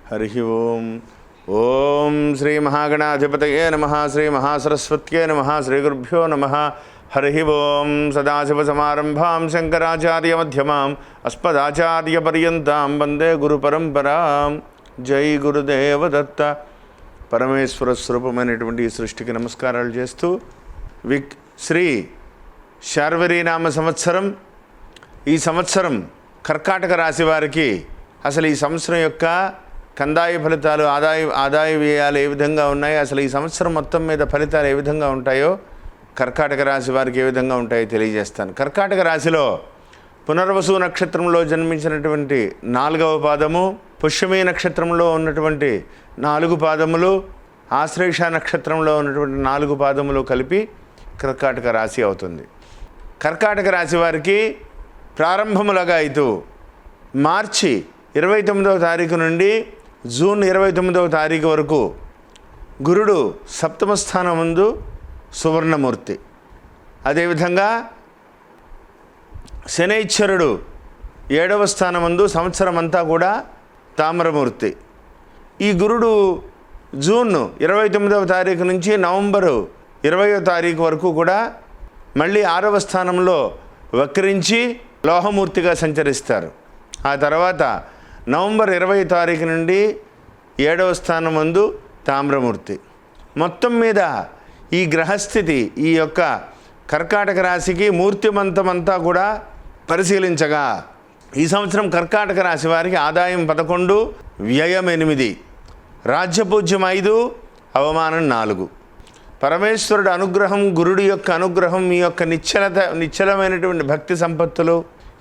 హరి ఓం. ఓం శ్రీ మహాగణాధిపతయే నమః. శ్రీ మహాసరస్వత్యే నమః. శ్రీ గురుభ్యో నమః. హరి ఓం. సదాశివసమారంభాం శంకరాచార్యమధ్యమాం అస్మదాచార్యపర్యంతాం వందే గురుపరంపరాం. జై గురుదేవదత్త. పరమేశ్వర స్వరూపమైనటువంటి ఈ సృష్టికి నమస్కారాలు చేస్తూ శ్రీ శార్వరీనామ సంవత్సరం, ఈ సంవత్సరం కర్కాటక రాశి వారికి అసలు ఈ సంవత్సరం యొక్క కందాయ ఫలితాలు, ఆదాయ వ్యయాలు ఏ విధంగా ఉన్నాయి, అసలు ఈ సంవత్సరం మొత్తం మీద ఫలితాలు ఏ విధంగా ఉంటాయో, కర్కాటక రాశి వారికి ఏ విధంగా ఉంటాయో తెలియజేస్తాను. కర్కాటక రాశిలో పునర్వసు నక్షత్రంలో జన్మించినటువంటి 4వ పాదము, పుష్యమి నక్షత్రంలో ఉన్నటువంటి 4 పాదములు, ఆశ్లేష నక్షత్రంలో ఉన్నటువంటి 4 పాదములు కలిపి కర్కాటక రాశి అవుతుంది. కర్కాటక రాశి వారికి ప్రారంభములుగా అయితూ మార్చి 29వ తారీఖు నుండి జూన్ 29వ తారీఖు వరకు గురుడు సప్తమ స్థానం ముందు సువర్ణమూర్తి, అదేవిధంగా శనైశ్వరుడు 7వ స్థానం ముందు సంవత్సరం అంతా కూడా తామ్రమూర్తి. ఈ గురుడు జూన్ 29వ తారీఖు నుంచి నవంబరు 20వ తారీఖు వరకు కూడా మళ్ళీ 6వ స్థానంలో వక్రించి లోహమూర్తిగా సంచరిస్తారు. ఆ తర్వాత నవంబర్ 20వ తారీఖు నుండి 7వ స్థానం ముందు తామ్రమూర్తి. మొత్తం మీద ఈ గ్రహస్థితి ఈ యొక్క కర్కాటక రాశికి మూర్తిమంతమంతా కూడా పరిశీలించగా ఈ సంవత్సరం కర్కాటక రాశి వారికి ఆదాయం 11, వ్యయం 8, రాజ్యపూజ్యం 5, అవమానం 4. పరమేశ్వరుడు అనుగ్రహం, గురుడి యొక్క అనుగ్రహం, మీ యొక్క నిశ్చలమైనటువంటి భక్తి సంపత్తులు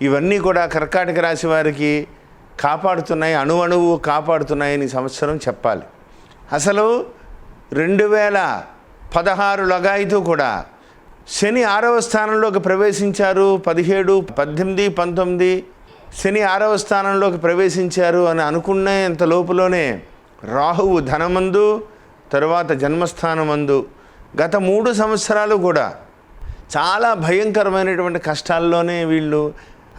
ఇవన్నీ కూడా కర్కాటక రాశి వారికి కాపాడుతున్నాయి, అణువణువు కాపాడుతున్నాయని సంవత్సరం చెప్పాలి. అసలు 2016 లగాయితూ కూడా శని 6వ స్థానంలోకి ప్రవేశించారు. 17, 18, 19 శని 6వ స్థానంలోకి ప్రవేశించారు అని అనుకునేంత లోపులోనే రాహువు ధనమందు, తరువాత జన్మస్థానమందు గత 3 సంవత్సరాలు కూడా చాలా భయంకరమైనటువంటి కష్టాల్లోనే వీళ్ళు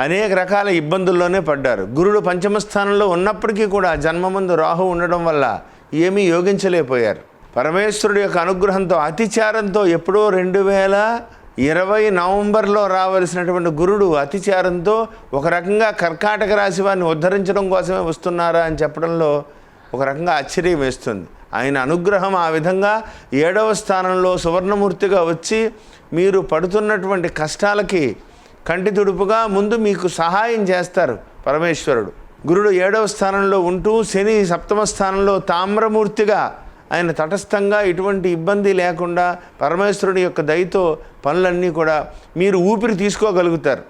అనేక రకాల ఇబ్బందుల్లోనే పడ్డారు. గురుడు పంచమ స్థానంలో ఉన్నప్పటికీ కూడా జన్మమందు రాహు ఉండడం వల్ల ఏమీ యోగించలేకపోయారు. పరమేశ్వరుడు యొక్క అనుగ్రహంతో అతిచారంతో ఎప్పుడో 2020 నవంబర్లో రావలసినటువంటి గురుడు అతిచారంతో ఒక రకంగా కర్కాటక రాశి వారిని ఉద్ధరించడం కోసమే వస్తున్నారా అని చెప్పడంలో ఒక రకంగా ఆశ్చర్యం వేస్తుంది. ఆయన అనుగ్రహం ఆ విధంగా 7వ స్థానంలో సువర్ణమూర్తిగా వచ్చి మీరు పడుతున్నటువంటి కష్టాలకి కంటి తుడుపుగా ముందు మీకు సహాయం చేస్తారు పరమేశ్వరుడు. గురుడు 7వ స్థానంలో ఉంటూ శని 7వ స్థానంలో తామ్రమూర్తిగా ఆయన తటస్థంగా ఎటువంటి ఇబ్బంది లేకుండా పరమేశ్వరుడి యొక్క దయతో పనులన్నీ కూడా మీరు ఊపిరి తీసుకోగలుగుతారు.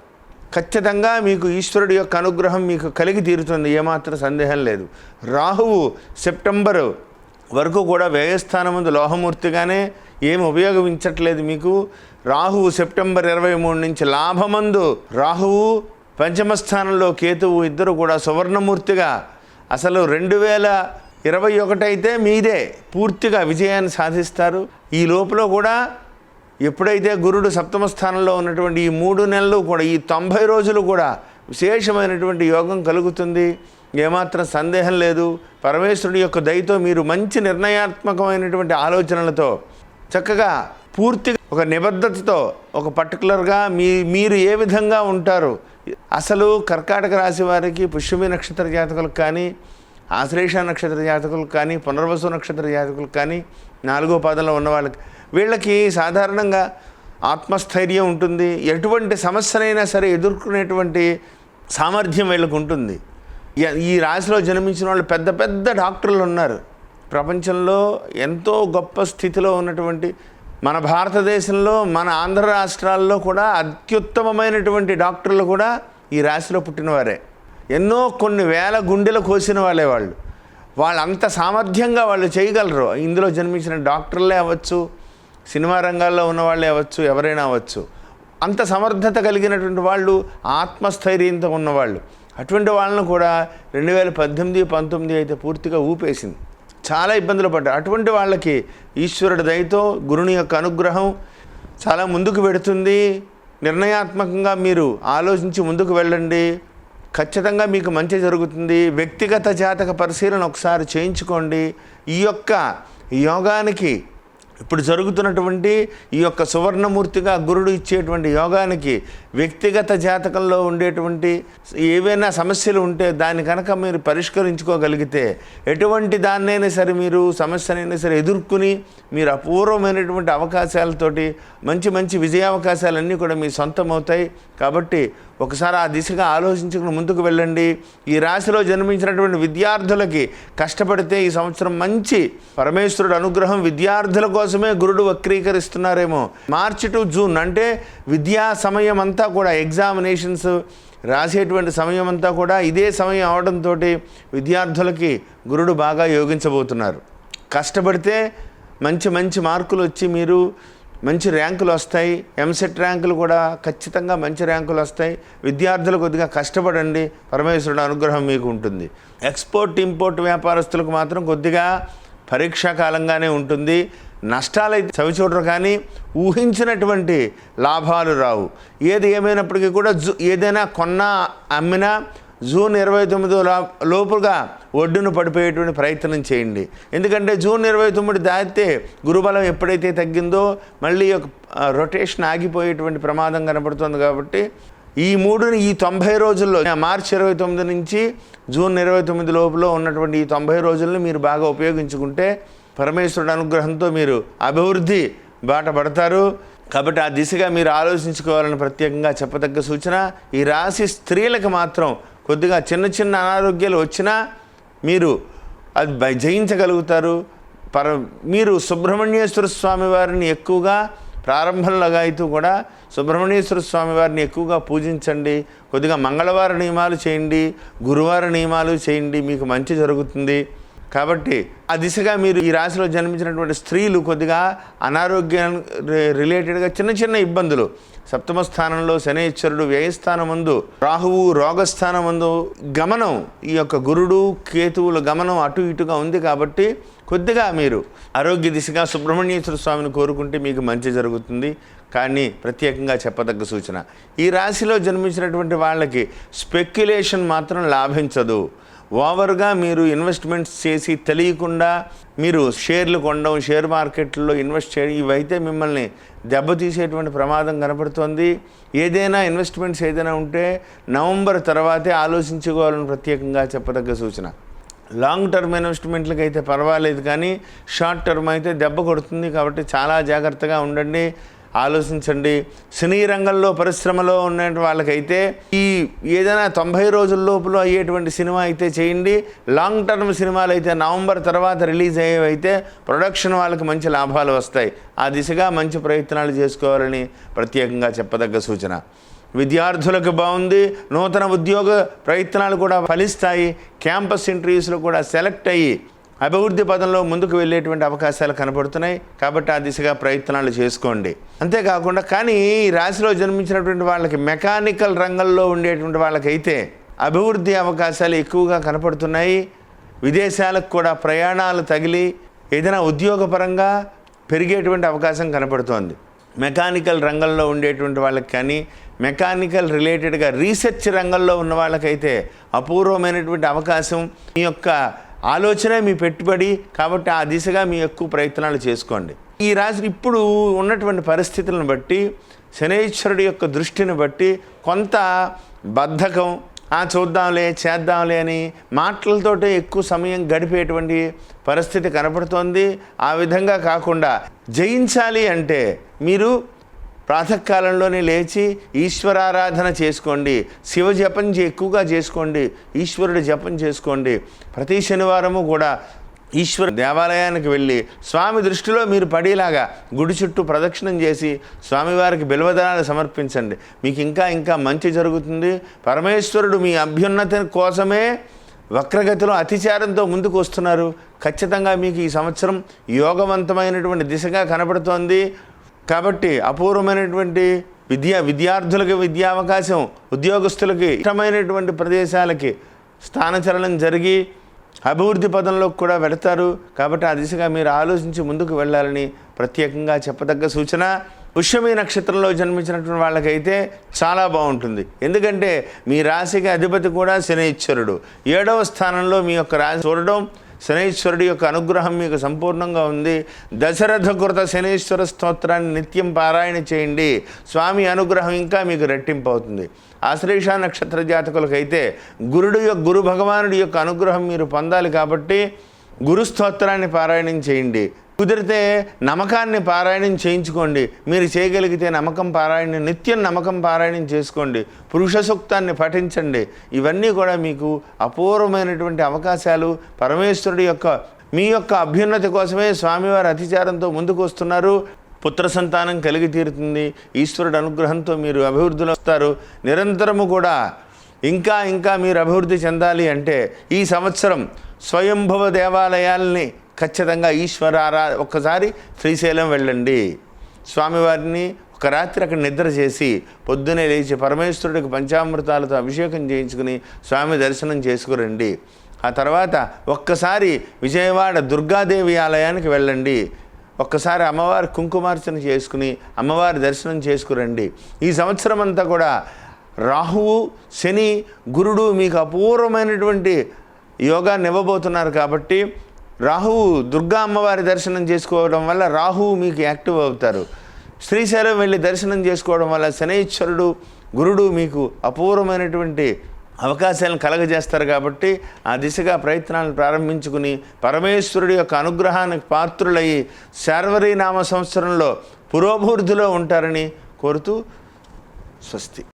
ఖచ్చితంగా మీకు ఈశ్వరుడి యొక్క అనుగ్రహం మీకు కలిగి తీరుతుంది, ఏమాత్రం సందేహం లేదు. రాహువు సెప్టెంబరు వరకు కూడా వ్యయస్థానం ముందు లోహమూర్తిగానే ఏమి ఉపయోగించట్లేదు మీకు. రాహువు సెప్టెంబర్ 23 నుంచి లాభమందు రాహువు, పంచమ స్థానంలో కేతువు ఇద్దరు కూడా సువర్ణమూర్తిగా అసలు 2021 అయితే మీదే పూర్తిగా విజయాన్ని సాధిస్తారు. ఈ లోపల కూడా ఎప్పుడైతే గురుడు 7వ స్థానంలో ఉన్నటువంటి ఈ 3 నెలలు కూడా ఈ 90 రోజులు కూడా విశేషమైనటువంటి యోగం కలుగుతుంది, ఏమాత్రం సందేహం లేదు. పరమేశ్వరుడి యొక్క దయతో మీరు మంచి నిర్ణయాత్మకమైనటువంటి ఆలోచనలతో చక్కగా పూర్తిగా ఒక నిబద్ధతతో ఒక పర్టికులర్గా మీరు ఏ విధంగా ఉంటారు. అసలు కర్కాటక రాశి వారికి పుష్యమి నక్షత్ర జాతకులకు కానీ, ఆశ్లేష నక్షత్ర జాతకులకు కానీ, పునర్వసు నక్షత్ర జాతకులకు కానీ, 4వ పాదంలో ఉన్న వీళ్ళకి సాధారణంగా ఆత్మస్థైర్యం ఉంటుంది. ఎటువంటి సమస్యనైనా సరే ఎదుర్కొనేటువంటి సామర్థ్యం వీళ్ళకు ఉంటుంది. ఈ రాశిలో జన్మించిన వాళ్ళు పెద్ద పెద్ద డాక్టర్లు ఉన్నారు. ప్రపంచంలో ఎంతో గొప్ప స్థితిలో ఉన్నటువంటి మన భారతదేశంలో, మన ఆంధ్ర రాష్ట్రాల్లో కూడా అత్యుత్తమమైనటువంటి డాక్టర్లు కూడా ఈ రాశిలో పుట్టినవారే. ఎన్నో కొన్ని వేల గుండెలు కోసిన వాళ్ళు అంత సామర్థ్యంగా వాళ్ళు చేయగలరు. ఇందులో జన్మించిన డాక్టర్లే అవ్వచ్చు, సినిమా రంగాల్లో ఉన్న వాళ్ళే అవ్వచ్చు, ఎవరైనా అవ్వచ్చు. అంత సమర్థత కలిగినటువంటి వాళ్ళు, ఆత్మస్థైర్యంతో ఉన్నవాళ్ళు. అటువంటి వాళ్ళను కూడా 2018, 19 అయితే పూర్తిగా ఊపేసింది, చాలా ఇబ్బందులు పడ్డారు. అటువంటి వాళ్ళకి ఈశ్వరుడి దయతో గురుని యొక్క అనుగ్రహం చాలా ముందుకు పెడుతుంది. నిర్ణయాత్మకంగా మీరు ఆలోచించి ముందుకు వెళ్ళండి. ఖచ్చితంగా మీకు మంచి జరుగుతుంది. వ్యక్తిగత జాతక పరిశీలన ఒకసారి చేయించుకోండి. ఈ యొక్క యోగానికి ఇప్పుడు జరుగుతున్నటువంటి ఈ యొక్క సువర్ణమూర్తిగా గురుడు ఇచ్చేటువంటి యోగానికి వ్యక్తిగత జాతకంలో ఉండేటువంటి ఏవైనా సమస్యలు ఉంటే దాన్ని కనుక మీరు పరిష్కరించుకోగలిగితే ఎటువంటి దాన్నైనా సరే మీరు సమస్యనైనా సరే ఎదుర్కొని మీరు అపూర్వమైనటువంటి అవకాశాలతోటి మంచి మంచి విజయావకాశాలన్నీ కూడా మీ సొంతం అవుతాయి. కాబట్టి ఒకసారి ఆ దిశగా ఆలోచించుకుని ముందుకు వెళ్ళండి. ఈ రాశిలో జన్మించినటువంటి విద్యార్థులకి కష్టపడితే ఈ సంవత్సరం మంచి పరమేశ్వరుడు అనుగ్రహం. విద్యార్థుల కోసమే గురుడు వక్రీకరిస్తున్నారేమో. మార్చి టు జూన్ అంటే విద్యా సమయం అంతా కూడా ఎగ్జామినేషన్స్ రాసేటువంటి సమయం అంతా కూడా ఇదే సమయం అవడంతో విద్యార్థులకి గురుడు బాగా యోగించబోతున్నారు. కష్టపడితే మంచి మంచి మార్కులు వచ్చి మీరు మంచి ర్యాంకులు వస్తాయి. ఎంసెట్ ర్యాంకులు కూడా ఖచ్చితంగా మంచి ర్యాంకులు వస్తాయి. విద్యార్థులు కొద్దిగా కష్టపడండి, పరమేశ్వరుడు అనుగ్రహం మీకు ఉంటుంది. ఎక్స్పోర్ట్ ఇంపోర్ట్ వ్యాపారస్తులకు మాత్రం కొద్దిగా పరీక్షాకాలంగానే ఉంటుంది. నష్టాలైతే చవిచూడరు, కానీ ఊహించినటువంటి లాభాలు రావు. ఏది ఏమైనప్పటికీ కూడా ఏదైనా కొన్నా అమ్మినా జూన్ 29 లోపుగా ఒడ్డును పడిపోయేటువంటి ప్రయత్నం చేయండి. ఎందుకంటే జూన్ 29 దాటితే గురుబలం ఎప్పుడైతే తగ్గిందో మళ్ళీ ఒక రొటేషన్ ఆగిపోయేటువంటి ప్రమాదం కనబడుతుంది. కాబట్టి ఈ 90 రోజుల్లో మార్చి 29 నుంచి జూన్ 29 లోపల ఉన్నటువంటి ఈ 90 రోజులను మీరు బాగా ఉపయోగించుకుంటే పరమేశ్వరుడు అనుగ్రహంతో మీరు అభివృద్ధి బాట పడతారు. కాబట్టి ఆ దిశగా మీరు ఆలోచించుకోవాలని ప్రత్యేకంగా చెప్పదగ్గ సూచన. ఈ రాశి స్త్రీలకు మాత్రం కొద్దిగా చిన్న చిన్న అనారోగ్యాలు వచ్చినా మీరు అది జయించగలుగుతారు. మీరు సుబ్రహ్మణ్యేశ్వర స్వామి వారిని ఎక్కువగా ప్రారంభంలోగా అయితే కూడా సుబ్రహ్మణ్యేశ్వర స్వామి వారిని ఎక్కువగా పూజించండి. కొద్దిగా మంగళవార నియమాలు చేయండి, గురువార నియమాలు చేయండి, మీకు మంచి జరుగుతుంది. కాబట్టి ఆ దిశగా మీరు ఈ రాశిలో జన్మించినటువంటి స్త్రీలు కొద్దిగా అనారోగ్యం రిలేటెడ్గా చిన్న చిన్న ఇబ్బందులు, సప్తమ స్థానంలో శనైశ్వరుడు, వ్యయస్థానం ముందు రాహువు, రోగస్థానం ముందు గమనం, ఈ యొక్క గురుడు కేతువుల గమనం అటు ఇటుగా ఉంది. కాబట్టి కొద్దిగా మీరు ఆరోగ్య దిశగా సుబ్రహ్మణ్యేశ్వర స్వామిని కోరుకుంటే మీకు మంచి జరుగుతుంది. కానీ ప్రత్యేకంగా చెప్పదగ్గ సూచన, ఈ రాశిలో జన్మించినటువంటి వాళ్ళకి స్పెక్యులేషన్ మాత్రం లాభించదు. ఓవర్గా మీరు ఇన్వెస్ట్మెంట్స్ చేసి తెలియకుండా మీరు షేర్లు కొనడం, షేర్ మార్కెట్లో ఇన్వెస్ట్ చేయడం, ఇవైతే మిమ్మల్ని దెబ్బతీసేటువంటి ప్రమాదం కనపడుతోంది. ఏదైనా ఇన్వెస్ట్మెంట్స్ ఏదైనా ఉంటే నవంబర్ తర్వాతే ఆలోచించుకోవాలని ప్రత్యేకంగా చెప్పదగ్గ సూచన. లాంగ్ టర్మ్ ఇన్వెస్ట్మెంట్లకి అయితే పర్వాలేదు, కానీ షార్ట్ టర్మ్ అయితే దెబ్బ కొడుతుంది. కాబట్టి చాలా జాగ్రత్తగా ఉండండి, ఆలోచించండి. సినీ రంగంలో పరిశ్రమలో ఉన్న వాళ్ళకైతే ఈ ఏదైనా 90 రోజుల లోపల అయ్యేటువంటి సినిమా అయితే చేయండి. లాంగ్ టర్మ్ సినిమాలు అయితే నవంబర్ తర్వాత రిలీజ్ అయ్యేవైతే ప్రొడక్షన్ వాళ్ళకి మంచి లాభాలు వస్తాయి. ఆ దిశగా మంచి ప్రయత్నాలు చేసుకోవాలని ప్రత్యేకంగా చెప్పదగ్గ సూచన. విద్యార్థులకు బాగుంది. నూతన ఉద్యోగ ప్రయత్నాలు కూడా ఫలిస్తాయి. క్యాంపస్ ఇంటర్వ్యూస్లో కూడా సెలెక్ట్ అయ్యి అభివృద్ధి పదంలో ముందుకు వెళ్ళేటువంటి అవకాశాలు కనపడుతున్నాయి. కాబట్టి ఆ దిశగా ప్రయత్నాలు చేసుకోండి. అంతేకాకుండా కానీ ఈ రాశిలో జన్మించినటువంటి వాళ్ళకి మెకానికల్ రంగంలో ఉండేటువంటి వాళ్ళకైతే అభివృద్ధి అవకాశాలు ఎక్కువగా కనపడుతున్నాయి. విదేశాలకు కూడా ప్రయాణాలు తగిలి ఏదైనా ఉద్యోగపరంగా పెరిగేటువంటి అవకాశం కనపడుతోంది. మెకానికల్ రంగంలో ఉండేటువంటి వాళ్ళకి కానీ, మెకానికల్ రిలేటెడ్గా రీసెర్చ్ రంగంలో ఉన్న వాళ్ళకైతే అపూర్వమైనటువంటి అవకాశం. మీ యొక్క ఆలోచనే మీ పెట్టుబడి. కాబట్టి ఆ దిశగా మీ ఎక్కువ ప్రయత్నాలు చేసుకోండి. ఈ రాశి ఇప్పుడు ఉన్నటువంటి పరిస్థితులను బట్టి, శనైశ్వరుడి యొక్క దృష్టిని బట్టి కొంత బద్ధకం, చూద్దాంలే చేద్దాంలే అని మాటలతోటే ఎక్కువ సమయం గడిపేటువంటి పరిస్థితి కనపడుతోంది. ఆ విధంగా కాకుండా జయించాలి అంటే మీరు ప్రాతకాలంలోనే లేచి ఈశ్వరారాధన చేసుకోండి. శివ జపం ఎక్కువగా చేసుకోండి, ఈశ్వరుడి జపం చేసుకోండి. ప్రతి శనివారము కూడా ఈశ్వర దేవాలయానికి వెళ్ళి స్వామి దృష్టిలో మీరు పడేలాగా గుడి చుట్టూ ప్రదక్షిణం చేసి స్వామివారికి బిల్వదనాలు సమర్పించండి. మీకు ఇంకా ఇంకా మంచి జరుగుతుంది. పరమేశ్వరుడు మీ అభ్యున్నతి కోసమే వక్రగతిలో అతిచారంతో ముందుకు వస్తున్నారు. ఖచ్చితంగా మీకు ఈ సంవత్సరం యోగవంతమైనటువంటి దిశగా కనబడుతోంది. కాబట్టి అపూర్వమైనటువంటి విద్యార్థులకి విద్యావకాశం, ఉద్యోగస్తులకి ఇష్టమైనటువంటి ప్రదేశాలకి స్థానచలనం జరిగి అభివృద్ధి పదంలోకి కూడా వెళతారు. కాబట్టి ఆ దిశగా మీరు ఆలోచించి ముందుకు వెళ్ళాలని ప్రత్యేకంగా చెప్పదగ్గ సూచన. పుష్యమి నక్షత్రంలో జన్మించినటువంటి వాళ్ళకైతే చాలా బాగుంటుంది. ఎందుకంటే మీ రాశికి అధిపతి కూడా శనైశ్వరుడు. 7వ స్థానంలో మీ యొక్క రాశి చూడడం, శనైశ్వరుడి యొక్క అనుగ్రహం మీకు సంపూర్ణంగా ఉంది. దశరథ కృత శనైశ్వర స్తోత్రాన్ని నిత్యం పారాయణ చేయండి. స్వామి అనుగ్రహం ఇంకా మీకు రెట్టింపు అవుతుంది. ఆశ్లేష నక్షత్ర జాతకులకైతే గురు భగవానుడి యొక్క అనుగ్రహం మీరు పొందాలి కాబట్టి గురు స్తోత్రాన్ని పారాయణం చేయండి. కుదిరితే నమ్మకాన్ని పారాయణం చేయించుకోండి. మీరు చేయగలిగితే నిత్యం నమ్మకం పారాయణం చేసుకోండి. పురుష సూక్తాన్ని పఠించండి. ఇవన్నీ కూడా మీకు అపూర్వమైనటువంటి అవకాశాలు. పరమేశ్వరుడి యొక్క మీ యొక్క అభ్యున్నతి కోసమే స్వామివారి అతిచారంతో ముందుకు వస్తున్నారు. పుత్ర సంతానం కలిగి తీరుతుంది. ఈశ్వరుడు అనుగ్రహంతో మీరు అభివృద్ధిలో వస్తారు. నిరంతరము కూడా ఇంకా మీరు అభివృద్ధి చెందాలి అంటే ఈ సంవత్సరం స్వయంభవ దేవాలయాల్ని ఖచ్చితంగా ఒక్కసారి శ్రీశైలం వెళ్ళండి. స్వామివారిని ఒక రాత్రి అక్కడ నిద్ర చేసి పొద్దునే లేచి పరమేశ్వరుడికి పంచామృతాలతో అభిషేకం చేయించుకుని స్వామి దర్శనం చేసుకురండి. ఆ తర్వాత ఒక్కసారి విజయవాడ దుర్గాదేవి ఆలయానికి వెళ్ళండి. ఒక్కసారి అమ్మవారి కుంకుమార్చన చేసుకుని అమ్మవారి దర్శనం చేసుకురండి. ఈ సంవత్సరం అంతా కూడా రాహువు, శని, గురుడు మీకు అపూర్వమైనటువంటి యోగాన్ని ఇవ్వబోతున్నారు కాబట్టి రాహువు దుర్గా అమ్మవారి దర్శనం చేసుకోవడం వల్ల రాహువు మీకు యాక్టివ్ అవుతారు. శ్రీశైలం వెళ్ళి దర్శనం చేసుకోవడం వల్ల శనైశ్వరుడు, గురుడు మీకు అపూర్వమైనటువంటి అవకాశాలను కలగజేస్తారు. కాబట్టి ఆ దిశగా ప్రయత్నాలను ప్రారంభించుకుని పరమేశ్వరుడి యొక్క అనుగ్రహానికి పాత్రులయ్యి శార్వరీనామ సంవత్సరంలో పురోభివృద్ధిలో ఉంటారని కోరుతూ స్వస్తి.